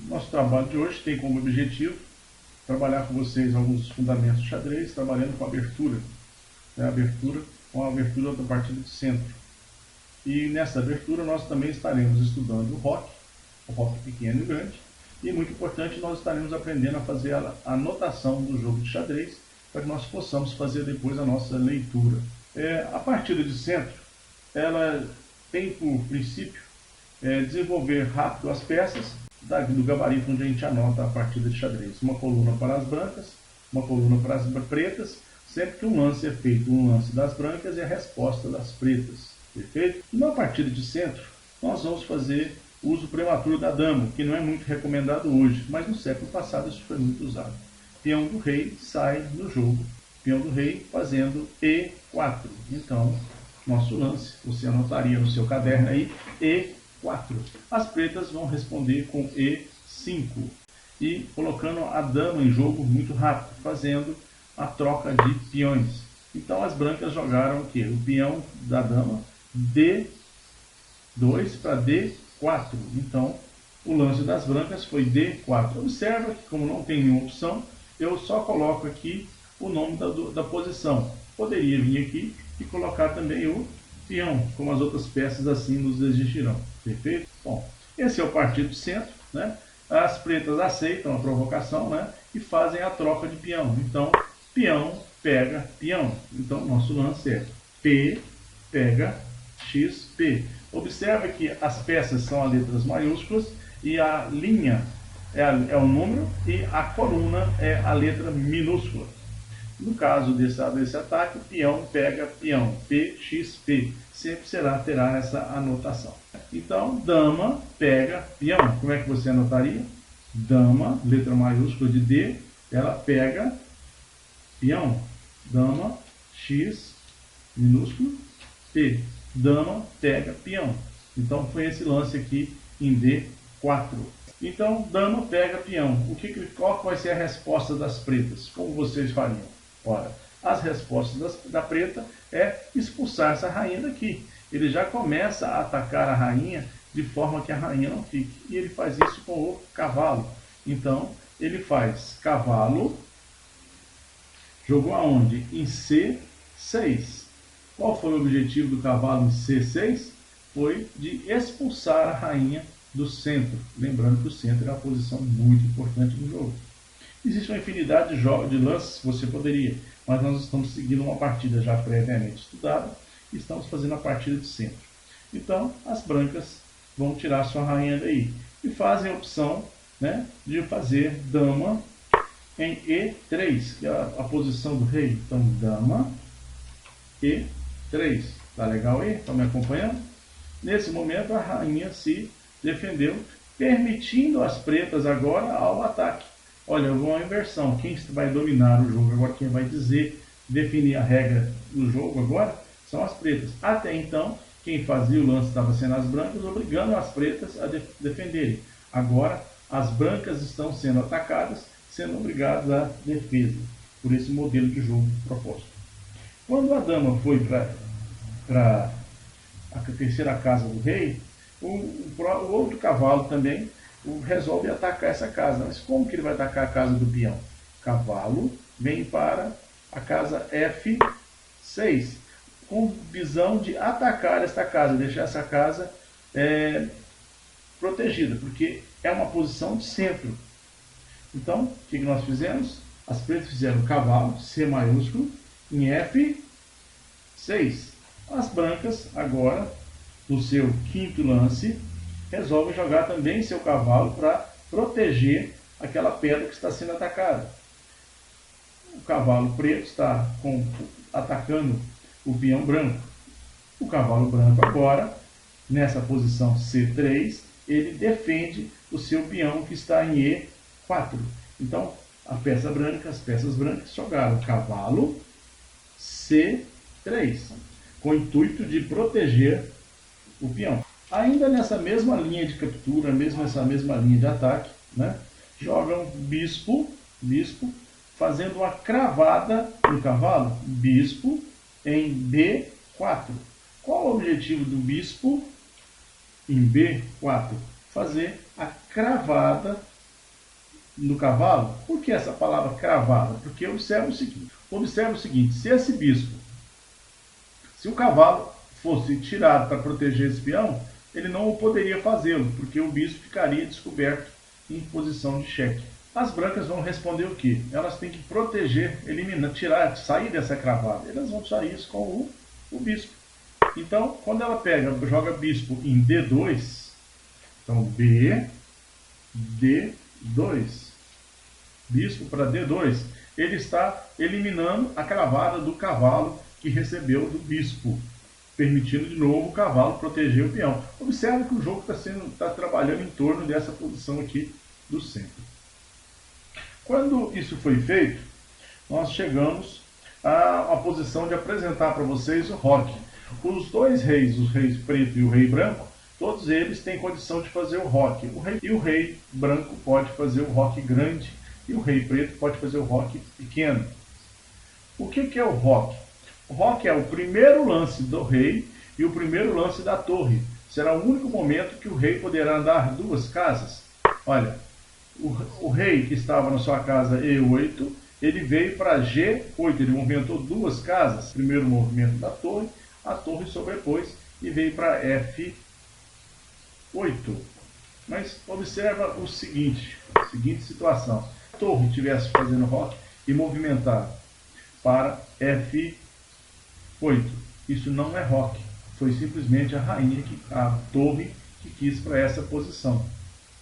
Nosso trabalho de hoje tem como objetivo trabalhar com vocês alguns fundamentos de xadrez, trabalhando com abertura, com a abertura da partida de centro. E nessa abertura nós também estaremos estudando o roque pequeno e grande, e muito importante, nós estaremos aprendendo a fazer a anotação do jogo de xadrez, para que nós possamos fazer depois a nossa leitura. A partida de centro, ela tem por princípio desenvolver rápido as peças do gabarito onde a gente anota a partida de xadrez. Uma coluna para as brancas, uma coluna para as pretas, sempre que um lance é feito, um lance das brancas e a resposta das pretas. Perfeito? Na partida de centro, nós vamos fazer uso prematuro da dama, que não é muito recomendado hoje, mas no século passado isso foi muito usado. Peão do rei sai no jogo. Peão do rei fazendo E4. Então, nosso lance, você anotaria no seu caderno aí, E4. As pretas vão responder com E5. E colocando a dama em jogo muito rápido, fazendo a troca de peões. Então as brancas jogaram o quê? O peão da dama D2 para D4. Então o lance das brancas foi D4. Observa que, como não tem nenhuma opção, eu só coloco aqui o nome da posição. Poderia vir aqui e colocar também o peão, como as outras peças assim nos exigirão. Perfeito? Bom, esse é o partido de centro, né? As pretas aceitam a provocação, né? E fazem a troca de peão. Então, peão pega peão. Então, nosso lance é P pega XP. Observe que as peças são as letras maiúsculas e a linha é o número e a coluna é a letra minúscula. No caso desse ataque, peão pega peão, PXP. Sempre terá essa anotação. Então, dama pega peão. Como é que você anotaria? Dama, letra maiúscula de D, ela pega peão. Dama, X, minúsculo, P. Dama pega peão. Então, foi esse lance aqui em D4. Então, dama pega peão. Qual vai ser a resposta das pretas? Como vocês fariam? Ora, as respostas da preta é expulsar essa rainha daqui. Ele já começa a atacar a rainha de forma que a rainha não fique. E ele faz isso com o cavalo. Então, ele faz cavalo, jogou aonde? Em C6. Qual foi o objetivo do cavalo em C6? Foi de expulsar a rainha do centro. Lembrando que o centro é uma posição muito importante no jogo. Existe uma infinidade de lances que você poderia, mas nós estamos seguindo uma partida já previamente estudada e estamos fazendo a partida de centro. Então, as brancas vão tirar sua rainha daí e fazem a opção, né, de fazer dama em E3, que é a posição do rei. Então, dama E3. Tá legal aí? Estão me acompanhando? Nesse momento, a rainha se defendeu, permitindo as pretas agora ao ataque. Olha, eu vou a inversão. Quem vai dominar o jogo agora, quem vai definir a regra do jogo agora, são as pretas. Até então, quem fazia o lance estava sendo as brancas, obrigando as pretas a defenderem. Agora, as brancas estão sendo atacadas, sendo obrigadas à defesa, por esse modelo de jogo proposto. Quando a dama foi para a terceira casa do rei, o outro cavalo também resolve atacar essa casa. Mas como que ele vai atacar a casa do peão? Cavalo vem para a casa F6, com visão de atacar esta casa, deixar essa casa protegida, porque é uma posição de centro. Então, o que nós fizemos? As pretas fizeram cavalo, C maiúsculo, em F6. As brancas, agora, no seu quinto lance, resolvem jogar também seu cavalo para proteger aquela pedra que está sendo atacada. O cavalo preto está atacando o peão branco. O cavalo branco agora, nessa posição C3, ele defende o seu peão que está em E4. Então, as peças brancas jogaram cavalo C3, com o intuito de proteger o peão. Ainda nessa mesma linha de captura, essa mesma linha de ataque, né, jogam bispo, fazendo uma cravada no cavalo, bispo em B4. Qual o objetivo do bispo em B4? Fazer a cravada no cavalo. Por que essa palavra cravada? Porque observa o seguinte, se o cavalo fosse tirado para proteger esse peão, ele não poderia fazê-lo, porque o bispo ficaria descoberto em posição de cheque. As brancas vão responder o quê? Elas têm que proteger, eliminar, tirar, sair dessa cravada. Elas vão sair isso com o bispo. Então, quando ela joga bispo em D2, então B, D2, bispo para D2, ele está eliminando a cravada do cavalo que recebeu do bispo, permitindo de novo o cavalo proteger o peão. Observe que o jogo está trabalhando em torno dessa posição aqui do centro. Quando isso foi feito, nós chegamos à posição de apresentar para vocês o roque. Os dois reis, o rei preto e o rei branco, todos eles têm condição de fazer o roque. O rei branco pode fazer o roque grande e o rei preto pode fazer o roque pequeno. O que é o roque? O roque é o primeiro lance do rei e o primeiro lance da torre. Será o único momento que o rei poderá andar duas casas. Olha, o rei que estava na sua casa E8, ele veio para G8, ele movimentou duas casas. Primeiro movimento da torre, a torre sobrepôs e veio para F8. Mas observa a seguinte situação. Se a torre estivesse fazendo roque e movimentar para F8, isso não é roque. Foi simplesmente a torre que quis para essa posição.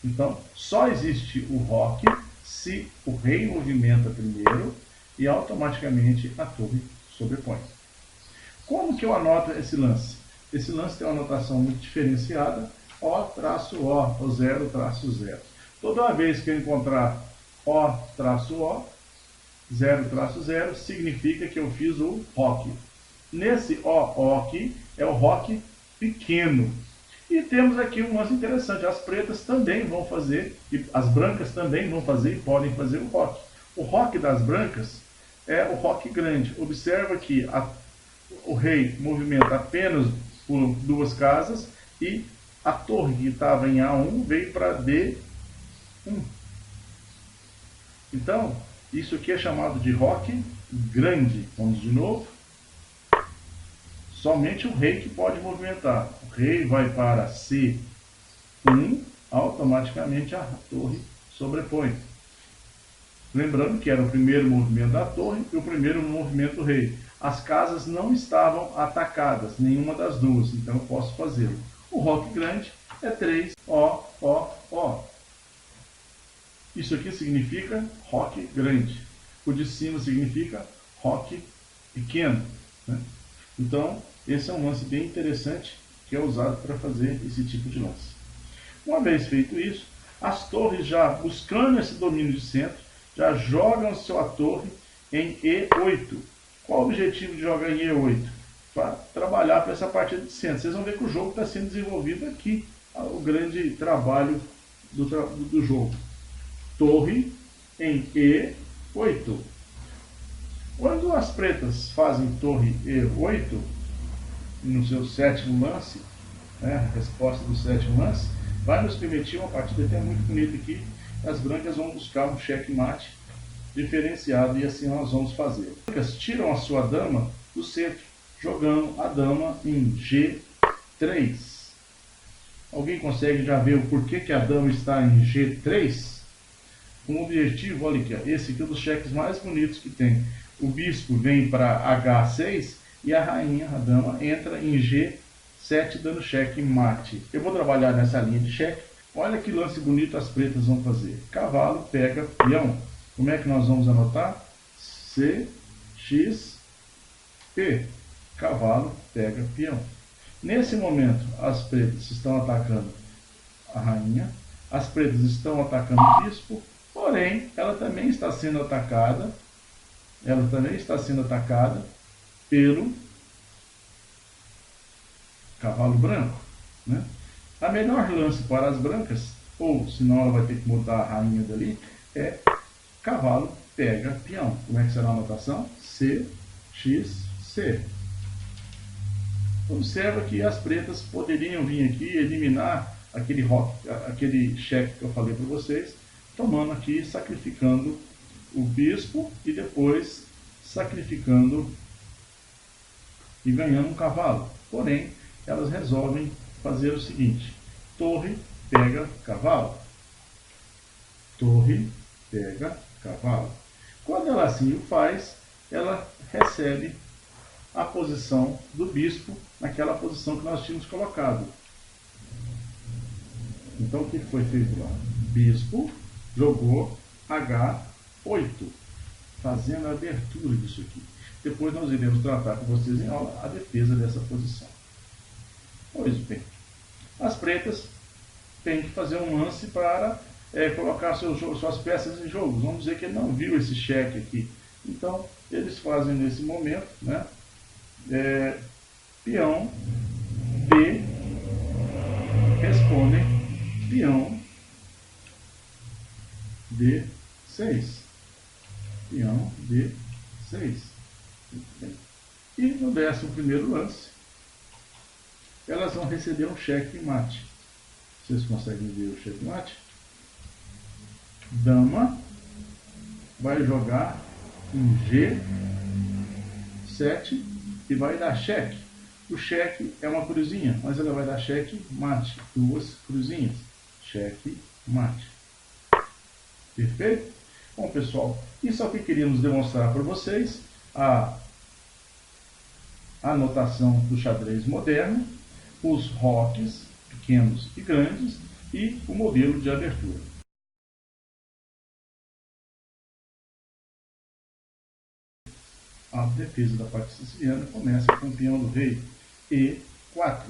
Então, só existe o roque se o rei movimenta primeiro e automaticamente a torre sobrepõe. Como que eu anoto esse lance? Esse lance tem uma anotação muito diferenciada, O-O, ou 0-0. Toda vez que eu encontrar O-O, 0-0, significa que eu fiz o roque. Nesse O aqui é o roque pequeno. E temos aqui um lance interessante, as pretas também vão fazer, e as brancas também vão fazer e podem fazer o roque. O roque das brancas é o roque grande. Observa que o rei movimenta apenas por duas casas e a torre que estava em A1 veio para D1. Então, isso aqui é chamado de roque grande. Vamos de novo. Somente o rei que pode movimentar. O rei vai para C1, automaticamente a torre sobrepõe. Lembrando que era o primeiro movimento da torre e o primeiro movimento do rei. As casas não estavam atacadas, nenhuma das duas, então eu posso fazê-lo. O roque grande é 3, O. Isso aqui significa roque grande. O de cima significa roque pequeno, né? Então, esse é um lance bem interessante que é usado para fazer esse tipo de lance. Uma vez feito isso, as torres já buscando esse domínio de centro, já jogam sua torre em E8. Qual o objetivo de jogar em E8? Para trabalhar para essa partida de centro. Vocês vão ver que o jogo está sendo desenvolvido aqui, o grande trabalho do jogo. Torre em E8. Quando as pretas fazem torre E8, no seu sétimo lance, né, a resposta do sétimo lance, vai nos permitir uma partida até muito bonita aqui. As brancas vão buscar um checkmate diferenciado e assim nós vamos fazer. As brancas tiram a sua dama do centro, jogando a dama em G3. Alguém consegue já ver o porquê que a dama está em G3? Um objetivo, olha aqui, esse aqui é um dos cheques mais bonitos que tem. O bispo vem para H6 e a rainha, a dama, entra em G7 dando cheque mate. Eu vou trabalhar nessa linha de cheque. Olha que lance bonito as pretas vão fazer. Cavalo pega peão. Como é que nós vamos anotar? C, X, P. Cavalo pega peão. Nesse momento, as pretas estão atacando a rainha. As pretas estão atacando o bispo. Porém, ela também está sendo atacada. Pelo cavalo branco, né? A melhor lance para as brancas, ou senão ela vai ter que mudar a rainha dali, é cavalo pega peão. Como é que será a anotação? C, X, C. Observa que as pretas poderiam vir aqui e eliminar aquele cheque que eu falei para vocês, tomando aqui, sacrificando o bispo e depois sacrificando e ganhando um cavalo. Porém, elas resolvem fazer o seguinte: torre pega cavalo. Torre pega cavalo. Quando ela assim o faz, ela recebe a posição do bispo naquela posição que nós tínhamos colocado. Então o que foi feito lá? Bispo jogou H8, fazendo a abertura disso aqui. Depois nós iremos tratar com vocês em aula a defesa dessa posição. Pois bem, as pretas têm que fazer um lance para colocar suas peças em jogo. Vamos dizer que ele não viu esse cheque aqui. Então, eles fazem nesse momento, né, peão D, respondem peão D6. Peão D6. E no 11º lance, elas vão receber um cheque mate. Vocês conseguem ver o cheque mate? Dama vai jogar um G7 e vai dar cheque. O cheque é uma cruzinha, mas ela vai dar cheque mate. 2 cruzinhas. Cheque mate. Perfeito? Bom, pessoal, isso é o que queríamos demonstrar para vocês. A anotação do xadrez moderno, os rocks pequenos e grandes e o modelo de abertura. A defesa da parte siciliana começa com o peão do rei E4.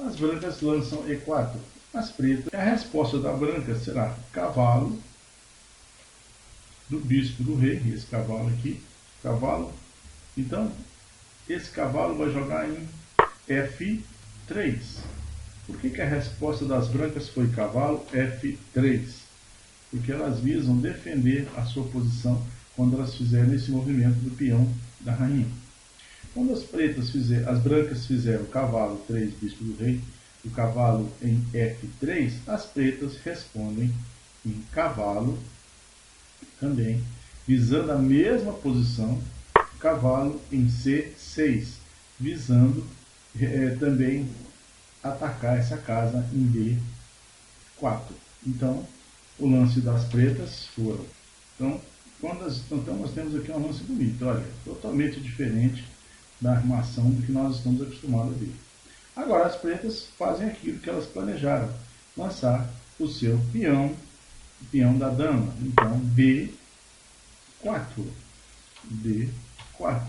As brancas lançam E4. As pretas, a resposta da branca será cavalo do bispo do rei, esse cavalo aqui, cavalo. Então, esse cavalo vai jogar em F3. Por que a resposta das brancas foi cavalo F3? Porque elas visam defender a sua posição quando elas fizerem esse movimento do peão da rainha. Quando as brancas fizeram cavalo 3, bispo do rei, o cavalo em F3, as pretas respondem em cavalo, também, visando a mesma posição, cavalo em C6, visando também atacar essa casa em D4. Então, o lance das pretas foram. Então nós temos aqui um lance bonito, olha, totalmente diferente da armação do que nós estamos acostumados a ver. Agora as pretas fazem aquilo que elas planejaram, lançar o seu peão, o peão da dama. Então, D4. D4.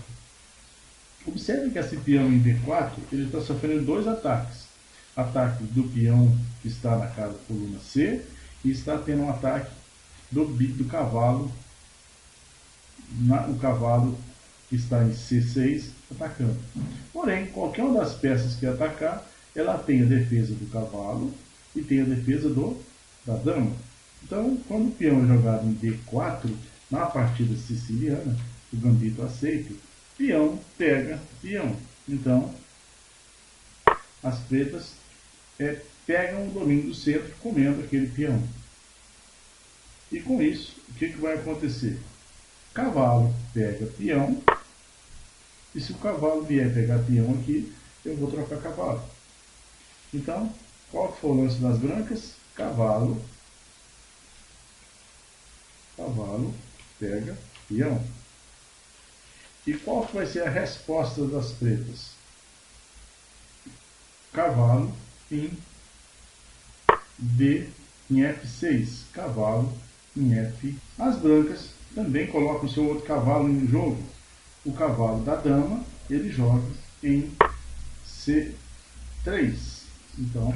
Observe que esse peão em D4, ele está sofrendo 2 ataques. Ataque do peão que está na coluna C e está tendo um ataque do cavalo, o cavalo que está em C6 atacando. Porém, qualquer uma das peças que atacar, ela tem a defesa do cavalo e tem a defesa da dama. Então, quando o peão é jogado em D4, na partida siciliana, o gambito aceito, peão pega peão. Então, as pretas pegam o domínio do centro, comendo aquele peão. E com isso, o que vai acontecer? Cavalo pega peão, e se o cavalo vier pegar peão aqui, eu vou trocar cavalo. Então, qual foi o lance das brancas? Cavalo pega peão. E qual vai ser a resposta das pretas? Cavalo em F6. Cavalo em F. As brancas também colocam o seu outro cavalo em jogo. O cavalo da dama, ele joga em C3. Então,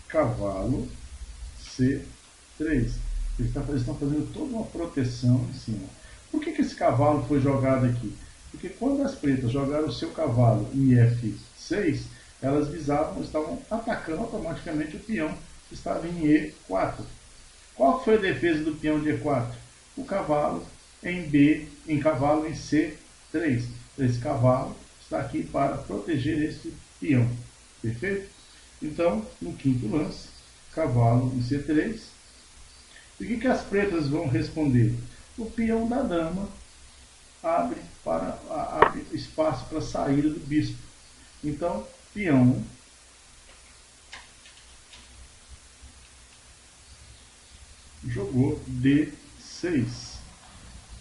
cavalo C3. Eles estão fazendo toda uma proteção em cima. Por que esse cavalo foi jogado aqui? Porque quando as pretas jogaram o seu cavalo em F6, elas estavam atacando automaticamente o peão que estava em E4. Qual foi a defesa do peão de E4? O cavalo em cavalo em C3. Esse cavalo está aqui para proteger esse peão. Perfeito? Então, no quinto lance, cavalo em C3. E o que as pretas vão responder? O peão da dama abre espaço para a saída do bispo. Então, peão jogou D6.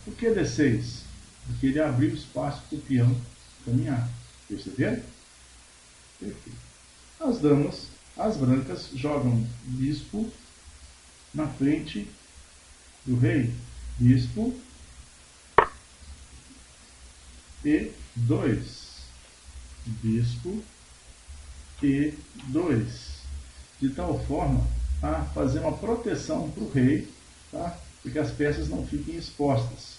Por que D6? Porque ele abriu espaço para o peão caminhar. Perceberam? Perfeito. As brancas jogam bispo na frente do rei. Bispo E2. Bispo E2. De tal forma a fazer uma proteção para o rei, tá? Para que as peças não fiquem expostas.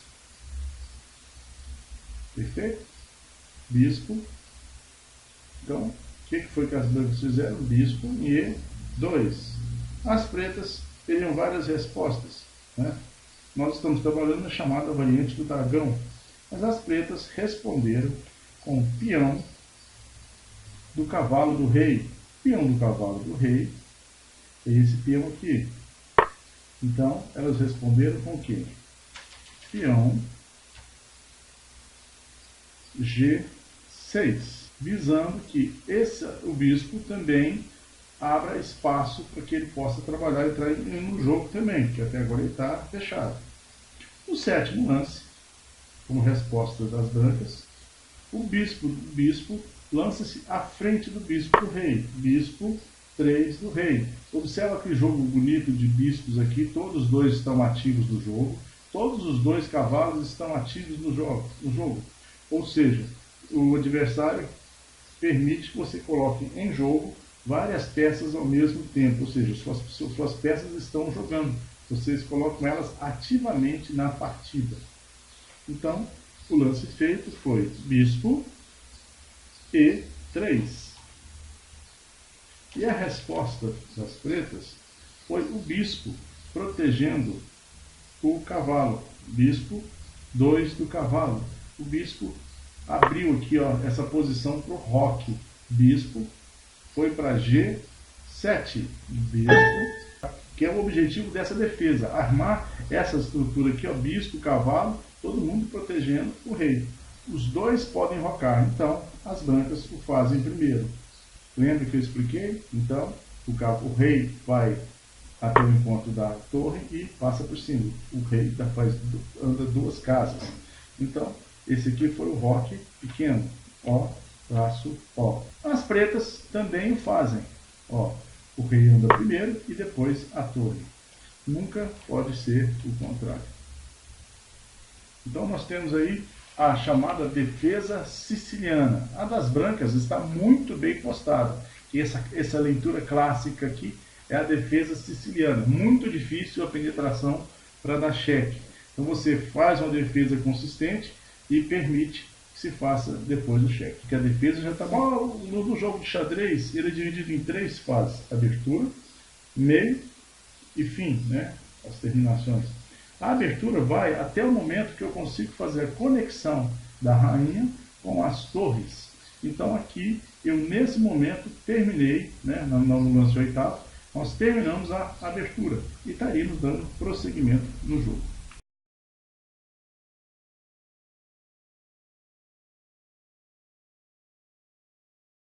Perfeito? Bispo. Então, o que foi que as brancas fizeram? Bispo em E2. As pretas teriam várias respostas, né? Nós estamos trabalhando na chamada variante do dragão, mas as pretas responderam com peão do cavalo do rei. Peão do cavalo do rei é esse peão aqui. Então, elas responderam com o quê? Peão G6, visando que o bispo também abra espaço para que ele possa trabalhar e entrar no jogo também, que até agora ele está fechado. No sétimo lance, como resposta das brancas, o bispo lança-se à frente do bispo do rei. Bispo 3 do rei. Observa que jogo bonito de bispos aqui, todos os dois estão ativos no jogo, todos os dois cavalos estão ativos no jogo. Ou seja, o adversário permite que você coloque em jogo várias peças ao mesmo tempo, ou seja, suas peças estão jogando, vocês colocam elas ativamente na partida. Então, o lance feito foi bispo E3. E a resposta das pretas foi o bispo protegendo o cavalo. Bispo 2 do cavalo. O bispo abriu aqui, ó, essa posição para o roque. Bispo foi para G7. Bispo, que é o objetivo dessa defesa. Armar essa estrutura aqui, ó, bispo, cavalo, todo mundo protegendo o rei. Os dois podem rocar, então as brancas o fazem primeiro. Lembra que eu expliquei? Então, o rei vai até o encontro da torre e passa por cima. O rei anda duas casas. Então, esse aqui foi o roque pequeno. Ó, traço, ó. As pretas também o fazem. Ó, o rei anda primeiro e depois a torre. Nunca pode ser o contrário. Então, nós temos aí a chamada defesa siciliana. A das brancas está muito bem postada. E essa leitura clássica aqui é a defesa siciliana. Muito difícil a penetração para dar cheque. Então você faz uma defesa consistente e permite que se faça depois o cheque. Porque a defesa já está mal. No jogo de xadrez, ele é dividido em 3 fases: abertura, meio e fim, né? As terminações. A abertura vai até o momento que eu consigo fazer a conexão da rainha com as torres. Então aqui, eu nesse momento terminei, né, no lance oitavo, nós terminamos a abertura e estaríamos dando prosseguimento no jogo.